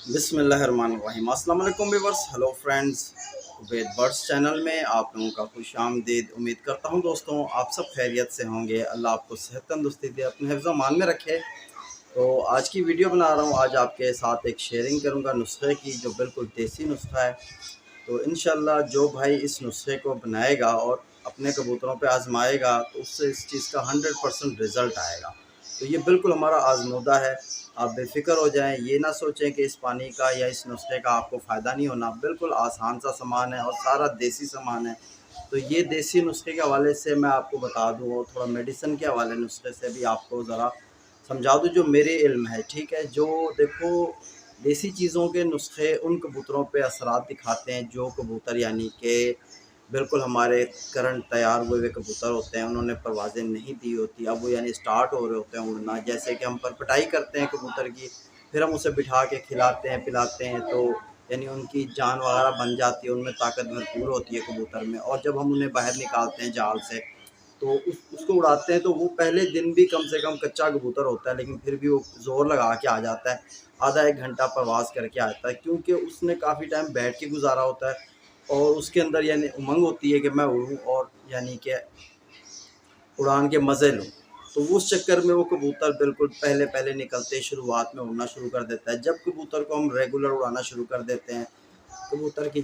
बिस्मिल्लाहिर्रहमानिर्रहीम। अस्सलाम वालेकुम व्यूअर्स, हेलो फ्रेंड्स, वेद बर्ड्स चैनल में आप लोगों का खुश आमदीद। उम्मीद करता हूँ दोस्तों आप सब खैरियत से होंगे। अल्लाह आपको सेहत तंदुरुस्ती दे, अपने हिफ्ज़ मान में रखे। तो आज की वीडियो बना रहा हूँ। आज आपके साथ एक शेयरिंग करूँगा नुस्खे की, जो बिल्कुल देसी नुस्खा है। तो इंशाल्लाह जो भाई इस नुस्खे को बनाएगा और अपने कबूतरों पे आजमाएगा तो उससे इस चीज़ का 100% रिज़ल्ट आएगा। तो ये बिल्कुल हमारा आजमूदा है। आप बेफ़िक्र हो जाएं, ये ना सोचें कि इस पानी का या इस नुस्खे का आपको फ़ायदा नहीं होना। बिल्कुल आसान सा सामान है और सारा देसी सामान है। तो ये देसी नुस्खे के हवाले से मैं आपको बता दूँ और थोड़ा मेडिसिन के हवाले नुस्खे से भी आपको ज़रा समझा दूँ जो मेरे इल्म है, ठीक है। जो देखो, देसी चीज़ों के नुस्खे उन कबूतरों पे असरात दिखाते हैं जो कबूतर यानी कि बिल्कुल हमारे करंट तैयार हुए हुए कबूतर होते हैं, उन्होंने परवाज़ें नहीं दी होती, अब वो यानी स्टार्ट हो रहे होते हैं उड़ना। जैसे कि हम परपटाई करते हैं कबूतर की, फिर हम उसे बिठा के खिलाते हैं पिलाते हैं, तो यानी उनकी जान वगैरह बन जाती है, उनमें ताकत भरपूर होती है कबूतर में। और जब हम उन्हें बाहर निकालते हैं जाल से तो उसको उड़ाते हैं, तो वो पहले दिन भी कम से कम कच्चा कबूतर होता है, लेकिन फिर भी वो ज़ोर लगा के आ जाता है। आधा एक घंटा प्रवास करके आता है, क्योंकि उसने काफ़ी टाइम बैठ के गुजारा होता है और उसके अंदर यानी उमंग होती है कि मैं उड़ूँ और यानी कि उड़ान के मज़े लूँ। तो उस चक्कर में वो कबूतर बिल्कुल पहले पहले निकलते ही शुरुआत में उड़ना शुरू कर देता है। जब कबूतर को हम रेगुलर उड़ाना शुरू कर देते हैं, कबूतर की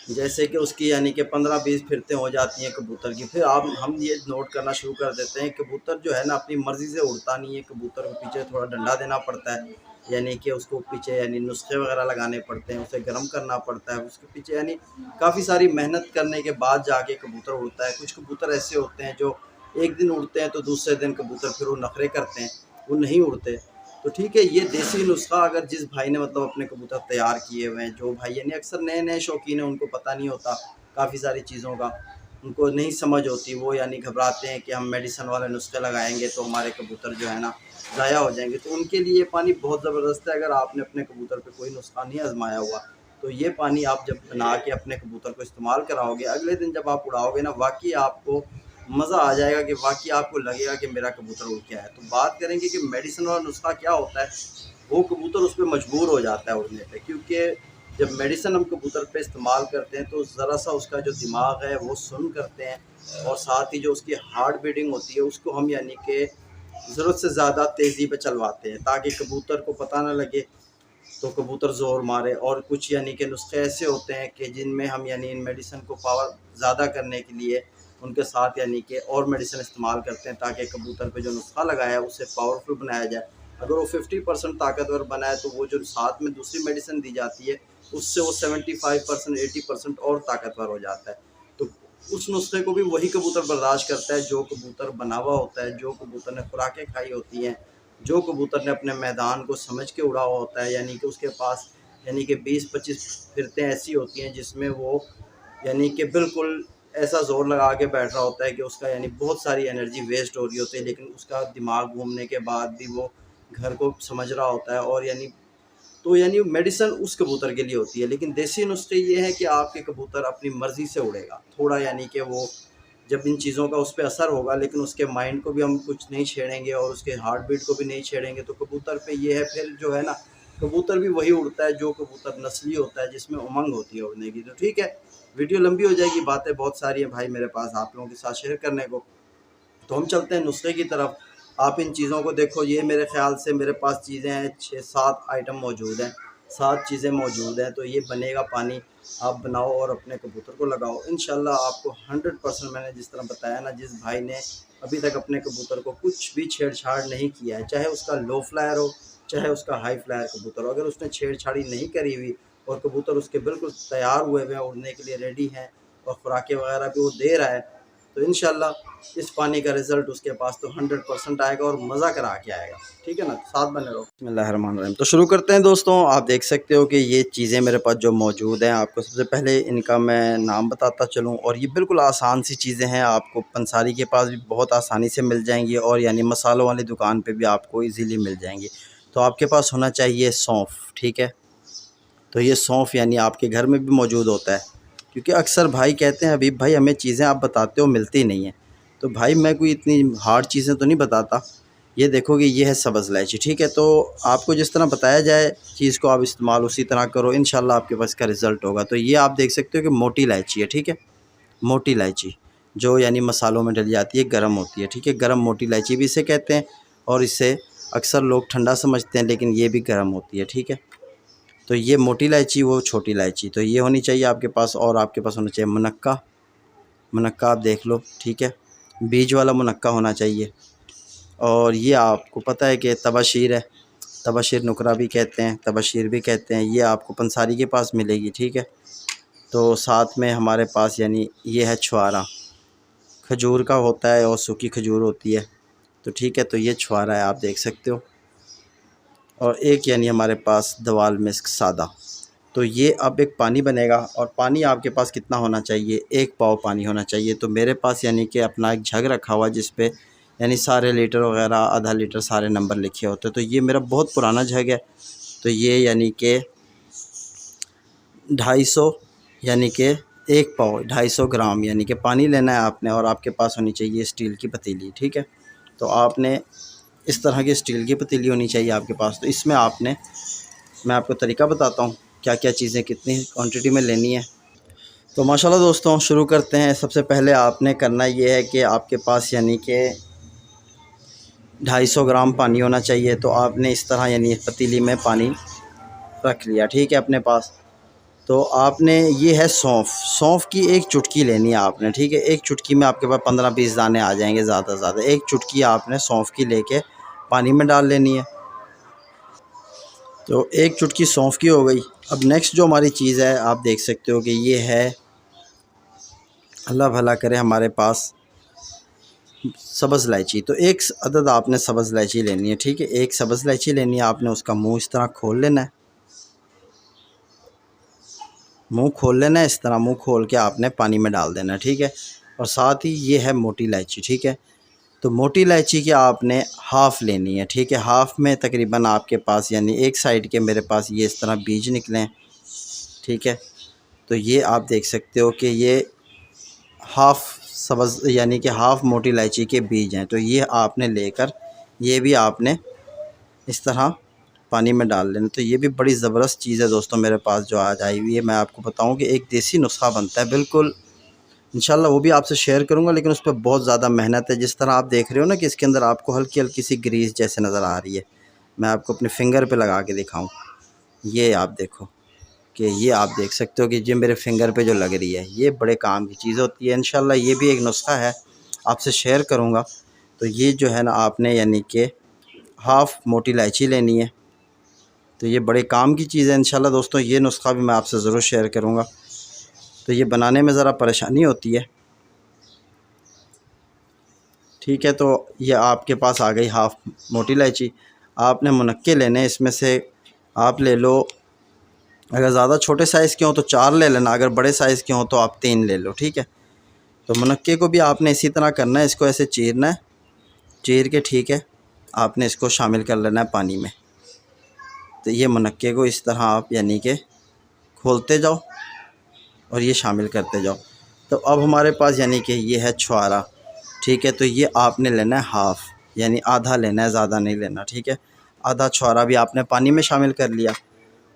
जैसे कि उसकी यानी कि 15-20 फिरतें हो जाती हैं कबूतर की, फिर आप हम ये नोट करना शुरू कर देते हैं कबूतर जो है ना अपनी मर्ज़ी से उड़ता नहीं है। कबूतर को पीछे थोड़ा डंडा देना पड़ता है, यानी कि उसको पीछे यानी नुस्खे वगैरह लगाने पड़ते हैं, उसे गर्म करना पड़ता है उसके पीछे, यानी काफ़ी सारी मेहनत करने के बाद जाके कबूतर उड़ता है। कुछ कबूतर ऐसे होते हैं जो एक दिन उड़ते हैं तो दूसरे दिन कबूतर फिर वो नखरे करते हैं, वो नहीं उड़ते। तो ठीक है, ये देसी नुस्खा अगर जिस भाई ने मतलब अपने कबूतर तैयार किए हुए हैं, जो भाई यानी अक्सर नए नए शौकीन हैं, उनको पता नहीं होता काफ़ी सारी चीज़ों का, उनको नहीं समझ होती, वो यानी घबराते हैं कि हम मेडिसिन वाले नुस्खे लगाएंगे तो हमारे कबूतर जो है ना ज़ाया हो जाएंगे। तो उनके लिए ये पानी बहुत ज़बरदस्त है। अगर आपने अपने कबूतर पे कोई नुस्खा नहीं आजमाया हुआ तो ये पानी आप जब बना के अपने कबूतर को इस्तेमाल कराओगे, अगले दिन जब आप उड़ाओगे ना, वाकई आपको मज़ा आ जाएगा कि वाकई आपको लगेगा कि मेरा कबूतर उड़ के आया। तो बात करेंगे कि मेडिसिन वाला नुस्खा क्या होता है। वो कबूतर उस पर मजबूर हो जाता है उड़ने पे, क्योंकि जब मेडिसिन हम कबूतर पे इस्तेमाल करते हैं तो ज़रा सा उसका जो दिमाग है वो सुन करते हैं, और साथ ही जो उसकी हार्ट बीटिंग होती है उसको हम यानी कि ज़रूरत से ज़्यादा तेज़ी पे चलवाते हैं, ताकि कबूतर को पता ना लगे तो कबूतर ज़ोर मारे। और कुछ यानी कि नुस्खे ऐसे होते हैं कि जिनमें हम यानी इन मेडिसिन को पावर ज़्यादा करने के लिए उनके साथ यानी कि और मेडिसिन इस्तेमाल करते हैं, ताकि कबूतर पे जो नुस्खा लगाया है उसे पावरफुल बनाया जाए। अगर वो 50% ताकतवर बना है तो वो जो साथ में दूसरी मेडिसिन दी जाती है उससे वो 75% 80% और ताकतवर हो जाता है। तो उस नुस्खे को भी वही कबूतर बर्दाश्त करता है जो कबूतर बना हुआ होता है, जो कबूतर ने खुराकें खाई होती हैं, जो कबूतर ने अपने मैदान को समझ के उड़ा हुआ होता है, यानी कि उसके पास यानी कि 20-25 फिरतें ऐसी होती हैं जिसमें वो यानी कि बिल्कुल ऐसा ज़ोर लगा के बैठ रहा होता है कि उसका यानी बहुत सारी एनर्जी वेस्ट हो रही होती है, लेकिन उसका दिमाग घूमने के बाद भी वो घर को समझ रहा होता है। और यानी तो यानी मेडिसिन उस कबूतर के लिए होती है, लेकिन देसी नुस्खे ये है कि आपके कबूतर अपनी मर्ज़ी से उड़ेगा। थोड़ा यानी कि वो जब इन चीज़ों का उस पे असर होगा, लेकिन उसके माइंड को भी हम कुछ नहीं छेड़ेंगे और उसके हार्ट बीट को भी नहीं छेड़ेंगे, तो कबूतर पे ये है फिर जो है ना, कबूतर भी वही उड़ता है जो कबूतर नस्ली होता है, जिसमें उमंग होती है उड़ने की। तो ठीक है, वीडियो लंबी हो जाएगी, बातें बहुत सारी हैं भाई मेरे पास आप लोगों के साथ शेयर करने को। तो हम चलते हैं नुस्खे की तरफ। आप इन चीज़ों को देखो, ये मेरे ख़्याल से मेरे पास चीज़ें हैं 6-7 आइटम मौजूद हैं, 7 चीज़ें मौजूद हैं। तो ये बनेगा पानी, आप बनाओ और अपने कबूतर को लगाओ, इंशाल्लाह आपको 100% मैंने जिस तरह बताया ना, जिस भाई ने अभी तक अपने कबूतर को कुछ भी छेड़छाड़ नहीं किया है, चाहे उसका लो फ्लायर हो चाहे उसका हाई फ्लायर कबूतर हो, अगर उसने छेड़छाड़ी नहीं करी हुई और कबूतर उसके बिल्कुल तैयार हुए हुए हैं, उड़ने के लिए रेडी हैं और खुराकें वगैरह भी वो दे रहा है, तो इंशाल्लाह इस पानी का रिज़ल्ट उसके पास तो 100% आएगा और मज़ा करा के आएगा। ठीक है ना, साथ बने रहो। बिस्मिल्लाहिर्रहमानिर्रहीम। तो शुरू करते हैं दोस्तों। आप देख सकते हो कि ये चीज़ें मेरे पास जो मौजूद हैं, आपको सबसे पहले इनका मैं नाम बताता चलूँ, और ये बिल्कुल आसान सी चीज़ें हैं, आपको पंसारी के पास भी बहुत आसानी से मिल जाएंगी और यानी मसालों वाली दुकान पर भी आपको ईज़िली मिल जाएंगी। तो आपके पास होना चाहिए सौंफ, ठीक है। तो ये सौंफ यानी आपके घर में भी मौजूद होता है, क्योंकि अक्सर भाई कहते हैं हबीब भाई हमें चीज़ें आप बताते हो मिलती नहीं हैं। तो भाई मैं कोई इतनी हार्ड चीज़ें तो नहीं बताता, ये देखोगे ये है सब्ज़ इलायची, ठीक है। तो आपको जिस तरह बताया जाए चीज़ को आप इस्तेमाल उसी तरह करो, इंशाल्लाह आपके पास इसका रिज़ल्ट होगा। तो ये आप देख सकते हो कि मोटी इलायची है, ठीक है। मोटी इलायची जो यानी मसालों में डली जाती है, गर्म होती है, ठीक है। गर्म मोटी इलायची भी इसे कहते हैं, और इसे अक्सर लोग ठंडा समझते हैं, लेकिन ये भी गर्म होती है, ठीक है। तो ये मोटी इलायची, वो छोटी इलायची, तो ये होनी चाहिए आपके पास। और आपके पास होना चाहिए मुनक्का। मुनक्का आप देख लो, ठीक है, बीज वाला मुनक्का होना चाहिए। और ये आपको पता है कि तबाशीर है, तबाशीर नुकरा भी कहते हैं, तबाशीर भी कहते हैं, ये आपको पंसारी के पास मिलेगी, ठीक है। तो साथ में हमारे पास यानी ये है छुआरा, खजूर का होता है और सूखी खजूर होती है, तो ठीक है। तो ये छुआरा है, आप देख सकते हो। और एक यानी हमारे पास दवाल मिस्क सादा। तो ये अब एक पानी बनेगा, और पानी आपके पास कितना होना चाहिए, 1 पाव पानी होना चाहिए। तो मेरे पास यानी कि अपना एक जग रखा हुआ जिस पे यानी सारे लीटर वगैरह, आधा लीटर सारे नंबर लिखे होते हैं। तो ये मेरा बहुत पुराना जग है, तो ये यानी कि 250 यानी कि 1 पाव 250 ग्राम यानी कि पानी लेना है आपने। और आपके पास होनी चाहिए स्टील की पतीली, ठीक है। तो आपने इस तरह की स्टील की पतीली होनी चाहिए आपके पास। तो इसमें आपने, मैं आपको तरीका बताता हूँ क्या क्या चीज़ें कितनी क्वांटिटी में लेनी है। तो माशाल्लाह दोस्तों शुरू करते हैं। सबसे पहले आपने करना ये है कि आपके पास यानी कि 250 ग्राम पानी होना चाहिए। तो आपने इस तरह यानी पतीली में पानी रख लिया, ठीक है, अपने पास। तो आपने ये है सौंफ, सौंफ की 1 चुटकी लेनी है आपने, ठीक है। 1 चुटकी में आपके पास 15-20 दाने आ जाएंगे ज़्यादा से ज़्यादा। 1 चुटकी आपने सौंफ की लेके पानी में डाल लेनी है। तो 1 चुटकी सौंफ की हो गई। अब नेक्स्ट जो हमारी चीज़ है, आप देख सकते हो कि ये है, अल्लाह भला करे, हमारे पास सब्ज़ इलायची। तो 1 अदद आपने सब्ज़ इलायची लेनी है, ठीक है। 1 सब्ज़ इलायची लेनी है आपने, उसका मुंह इस तरह खोल लेना है। मुंह खोल लेना है इस तरह, मुंह खोल के आपने पानी में डाल देना है, ठीक है। और साथ ही ये है मोटी इलायची, ठीक है। तो मोटी इलायची की आपने हाफ़ लेनी है, ठीक है। हाफ़ में तकरीबन आपके पास यानी एक साइड के मेरे पास ये इस तरह बीज निकले हैं, ठीक है। तो ये आप देख सकते हो कि ये हाफ़ सब्ज़ यानी कि हाफ़ मोटी इलायची के बीज हैं। तो ये आपने लेकर ये भी आपने इस तरह पानी में डाल लेना। तो ये भी बड़ी ज़बरदस्त चीज़ है दोस्तों मेरे पास जो आज आई हुई है। मैं आपको बताऊं कि एक देसी नुस्खा बनता है बिल्कुल, इंशाल्लाह वो भी आपसे शेयर करूंगा, लेकिन उस पर बहुत ज़्यादा मेहनत है। जिस तरह आप देख रहे हो ना कि इसके अंदर आपको हल्की हल्की सी ग्रीस जैसे नज़र आ रही है, मैं आपको अपने फिंगर पे लगा के दिखाऊं। ये आप देखो कि ये आप देख सकते हो कि ये मेरे फिंगर पे जो लग रही है, ये बड़े काम की चीज़ होती है। इंशाल्लाह ये भी एक नुस्खा है, आपसे शेयर करूँगा। तो ये जो है ना, आपने यानी कि हाफ़ मोटी इलायची लेनी है। तो ये बड़े काम की चीज़ है इंशाल्लाह दोस्तों, ये नुस्खा भी मैं आपसे ज़रूर शेयर करूँगा। तो ये बनाने में ज़रा परेशानी होती है, ठीक है। तो ये आपके पास आ गई हाफ़ मोटी इलायची। आपने मुनक्के लेने, इसमें से आप ले लो, अगर ज़्यादा छोटे साइज़ के हों तो 4 ले लेना, अगर बड़े साइज़ के हों तो आप 3 ले लो, ठीक है। तो मुनक्के को भी आपने इसी तरह करना है, इसको ऐसे चीरना है, चीर के, ठीक है, आपने इसको शामिल कर लेना है पानी में। तो ये मुनक्के को इस तरह आप यानी कि खोलते जाओ और ये शामिल करते जाओ। तो अब हमारे पास यानी कि ये है छुआरा, ठीक है। तो ये आपने लेना है हाफ़, यानी आधा लेना है, ज़्यादा नहीं लेना, ठीक है। आधा छुआरा भी आपने पानी में शामिल कर लिया।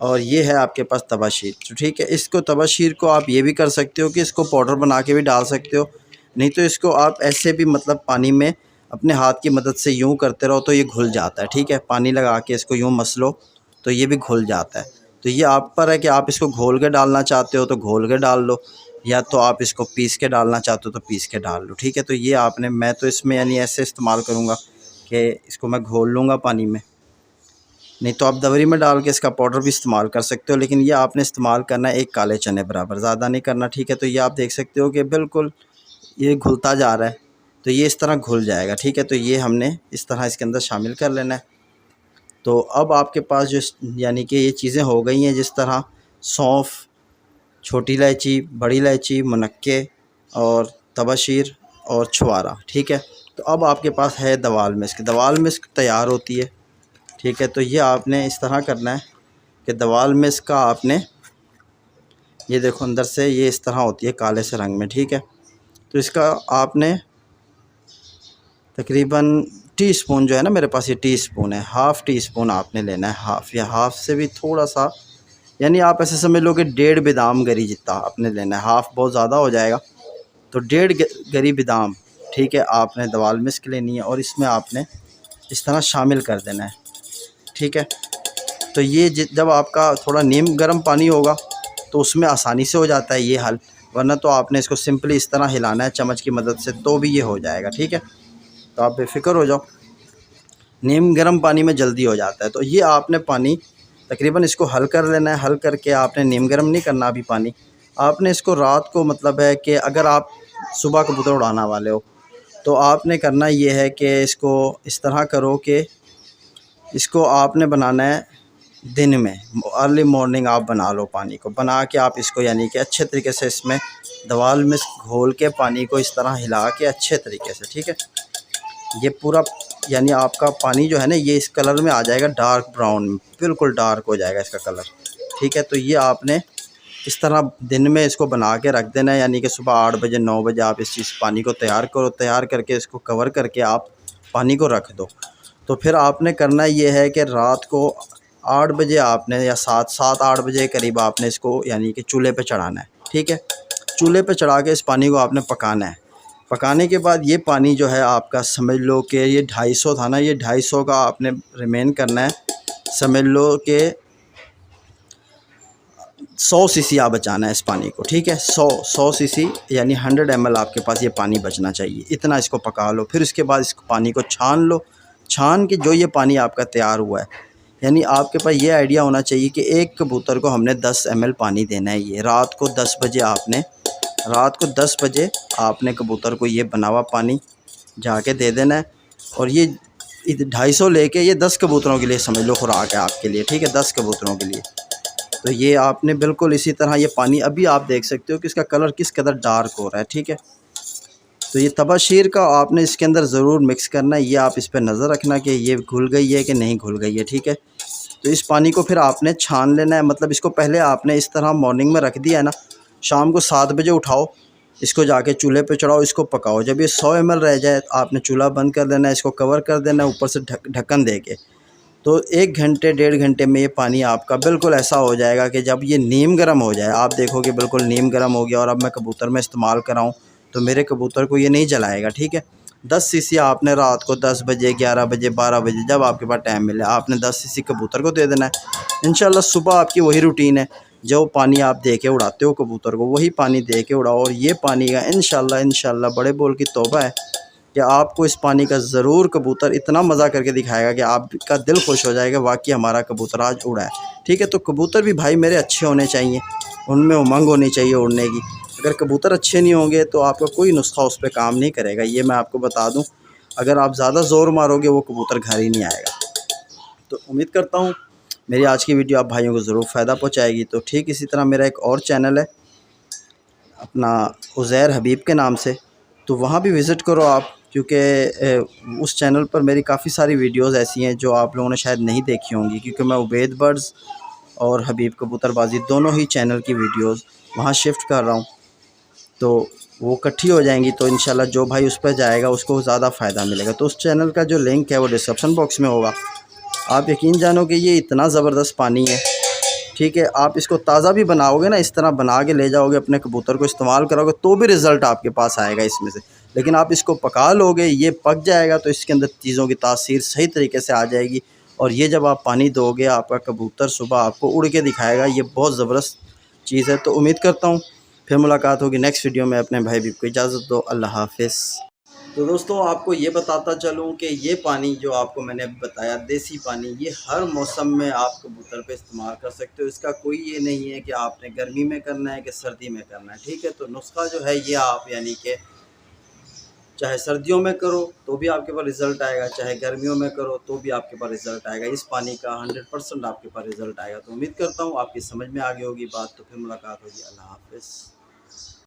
और ये है आपके पास तबाशीर, तो ठीक है। इसको तबाशीर को आप ये भी कर सकते हो कि इसको पाउडर बना के भी डाल सकते हो, नहीं तो इसको आप ऐसे भी मतलब पानी में अपने हाथ की मदद से यूँ करते रहो तो ये घुल जाता है, ठीक है। पानी लगा के इसको यूँ मस लो तो ये भी घुल जाता है। तो ये आप पर है कि आप इसको घोल के डालना चाहते हो तो घोल के डाल लो, या तो आप इसको पीस के डालना चाहते हो तो पीस के डाल लो, ठीक है। तो ये आपने, मैं तो इसमें यानी ऐसे इस्तेमाल करूँगा कि इसको मैं घोल लूँगा पानी में, नहीं तो आप दवरी में डाल के इसका पाउडर भी इस्तेमाल कर सकते हो। लेकिन ये आपने इस्तेमाल करना है 1 काले चने बराबर, ज़्यादा नहीं करना, ठीक है। तो ये आप देख सकते हो कि बिल्कुल ये घुलता जा रहा है, तो ये इस तरह घुल जाएगा, ठीक है। तो ये हमने इस तरह इसके अंदर शामिल कर लेना है। तो अब आपके पास जो यानी कि ये चीज़ें हो गई हैं, जिस तरह सौंफ, छोटी इलायची, बड़ी इलायची, मुनक्के और तबाशीर और छुआरा, ठीक है। तो अब आपके पास है दवाल मिस्क। दवाल मिस्क तैयार होती है, ठीक है। तो ये आपने इस तरह करना है कि दवाल मिस्क का आपने, ये देखो अंदर से ये इस तरह होती है काले से रंग में, ठीक है। तो इसका आपने तकरीबन टीस्पून जो है ना, मेरे पास ये टीस्पून है, हाफ़ टी स्पून आपने लेना है, हाफ़ या हाफ़ से भी थोड़ा सा, यानी आप ऐसे समझ लो कि 1.5 बादाम गरी जितना आपने लेना है। हाफ़ बहुत ज़्यादा हो जाएगा, तो 1.5 गरी बादाम, ठीक है, आपने दवाल मिस्क लेनी है और इसमें आपने इस तरह शामिल कर देना है, ठीक है। तो ये जब आपका थोड़ा नीम गर्म पानी होगा तो उसमें आसानी से हो जाता है ये हल, वरना तो आपने इसको सिंपली इस तरह हिलाना है चम्मच की मदद से, तो भी ये हो जाएगा, ठीक है। तो आप बेफ़िक्र हो जाओ, नीम गर्म पानी में जल्दी हो जाता है। तो ये आपने पानी तकरीबन इसको हल कर लेना है। हल करके आपने नीम गर्म नहीं करना अभी पानी, आपने इसको रात को, मतलब है कि अगर आप सुबह कबूतर उड़ाना वाले हो तो आपने करना ये है कि इसको इस तरह करो कि इसको आपने बनाना है दिन में, अर्ली मॉर्निंग आप बना लो, पानी को बना के आप इसको यानी कि अच्छे तरीके से इसमें दवाल में घोल के पानी को इस तरह हिला के अच्छे तरीके से, ठीक है। ये पूरा यानी आपका पानी जो है ना, ये इस कलर में आ जाएगा, डार्क ब्राउन, बिल्कुल डार्क हो जाएगा इसका कलर, ठीक है। तो ये आपने इस तरह दिन में इसको बना के रख देना है, यानी कि सुबह 8 बजे 9 बजे आप इस चीज़ पानी को तैयार करो, तैयार करके इसको कवर करके आप पानी को रख दो। तो फिर आपने करना ये है कि रात को 8 बजे आपने, या 7-8 बजे करीब आपने इसको यानी कि चूल्हे पे चढ़ाना है, ठीक है। चूल्हे पे चढ़ा के इस पानी को आपने पकाना है। पकाने के बाद ये पानी जो है आपका, समझ लो कि ये 250 था ना, ये 250 का आपने रिमेन करना है, समझ लो कि 100 सीसी आप बचाना है इस पानी को, ठीक है। 100 सीसी यानी 100 ml आपके पास ये पानी बचना चाहिए, इतना इसको पका लो। फिर इसके बाद इस पानी को छान लो, छान के जो ये पानी आपका तैयार हुआ है, यानी आपके पास ये आइडिया होना चाहिए कि एक कबूतर को हमने 10 ml पानी देना है। ये रात को 10 बजे आपने कबूतर को ये बना हुआ पानी जाके दे देना है। और ये 250 लेके ये 10 कबूतरों के लिए समझ लो खुराक है आपके लिए, ठीक है, 10 कबूतरों के लिए। तो ये आपने बिल्कुल इसी तरह ये पानी, अभी आप देख सकते हो कि इसका कलर किस कदर डार्क हो रहा है, ठीक है। तो ये तबाशीर का आपने इसके अंदर ज़रूर मिक्स करना है, ये आप इस पर नज़र रखना कि ये घुल गई है कि नहीं घुल गई है, ठीक है। तो इस पानी को फिर आपने छान लेना है, मतलब इसको पहले आपने इस तरह मॉर्निंग में रख दिया है ना, शाम को 7 बजे उठाओ, इसको जाके चूल्हे पे चढ़ाओ, इसको पकाओ। जब ये 100 ml रह जाए आपने चूल्हा बंद कर देना है, इसको कवर कर देना है ऊपर से ढक्कन दे के। तो 1 घंटे 1.5 घंटे में ये पानी आपका बिल्कुल ऐसा हो जाएगा कि जब ये नीम गर्म हो जाए, आप देखोगे बिल्कुल नीम गर्म हो गया। और अब मैं कबूतर में इस्तेमाल कराऊँ तो मेरे कबूतर को ये नहीं जलाएगा, ठीक है। 10 सीसी आपने रात को 10 बजे 11 बजे 12 बजे जब आपके पास टाइम मिले आपने 10 सीसी कबूतर को दे देना है। इंशाल्लाह सुबह आपकी वही रूटीन है, जो पानी आप दे के उड़ाते हो कबूतर को, वही पानी दे के उड़ाओ। और ये पानी का इंशाल्लाह बड़े बोल की तौबा है कि आपको इस पानी का ज़रूर कबूतर इतना मज़ा करके दिखाएगा कि आपका दिल खुश हो जाएगा, वाकई हमारा कबूतर आज उड़ा है, ठीक है। तो कबूतर भी भाई मेरे अच्छे होने चाहिए, उनमें उमंग होनी चाहिए उड़ने की। अगर कबूतर अच्छे नहीं होंगे तो आपका कोई नुस्खा उस पर काम नहीं करेगा, ये मैं आपको बता दूं। अगर आप ज़्यादा ज़ोर मारोगे वो कबूतर घर ही नहीं आएगा। तो उम्मीद करता हूँ मेरी आज की वीडियो आप भाइयों को ज़रूर फ़ायदा पहुँचाएगी। तो ठीक इसी तरह मेरा एक और चैनल है अपना उज़ैर हबीब के नाम से, तो वहाँ भी विज़िट करो आप, क्योंकि उस चैनल पर मेरी काफ़ी सारी वीडियोस ऐसी हैं जो आप लोगों ने शायद नहीं देखी होंगी, क्योंकि मैं उबैद बर्ड्स और हबीब कबूतरबाजी दोनों ही चैनल की वीडियोस वहाँ शिफ्ट कर रहा हूँ। तो वो इकट्ठी हो जाएंगी, तो इंशाल्लाह जो भाई उस पर जाएगा उसको ज़्यादा फ़ायदा मिलेगा। तो उस चैनल का जो लिंक है वो डिस्क्रिप्शन बॉक्स में होगा। आप यकीन जानो कि ये इतना ज़बरदस्त पानी है, ठीक है। आप इसको ताज़ा भी बनाओगे ना, इस तरह बना के ले जाओगे अपने कबूतर को इस्तेमाल करोगे तो भी रिज़ल्ट आपके पास आएगा इसमें से। लेकिन आप इसको पका लोगे, ये पक जाएगा तो इसके अंदर चीज़ों की तासीर सही तरीके से आ जाएगी। और ये जब आप पानी दोगे आपका कबूतर सुबह आपको उड़ के दिखाएगा, ये बहुत ज़बरदस्त चीज़ है। तो उम्मीद करता हूँ फिर मुलाकात होगी नेक्स्ट वीडियो में। अपने भाई भी को इजाज़त दो, अल्लाह हाफिज़। तो दोस्तों आपको ये बताता चलूँ कि ये पानी जो आपको मैंने बताया देसी पानी, ये हर मौसम में आप कबूतर पे इस्तेमाल कर सकते हो। इसका कोई ये नहीं है कि आपने गर्मी में करना है कि सर्दी में करना है, ठीक है। तो नुस्खा जो है ये आप यानी कि चाहे सर्दियों में करो तो भी आपके पास रिज़ल्ट आएगा, चाहे गर्मियों में करो तो भी आपके पास रिज़ल्ट आएगा। इस पानी का 100% आपके पास रिज़ल्ट आएगा। तो उम्मीद करता हूँ आपकी समझ में आ गई होगी बात। तो फिर मुलाकात होगी, अल्लाह हाफिज़।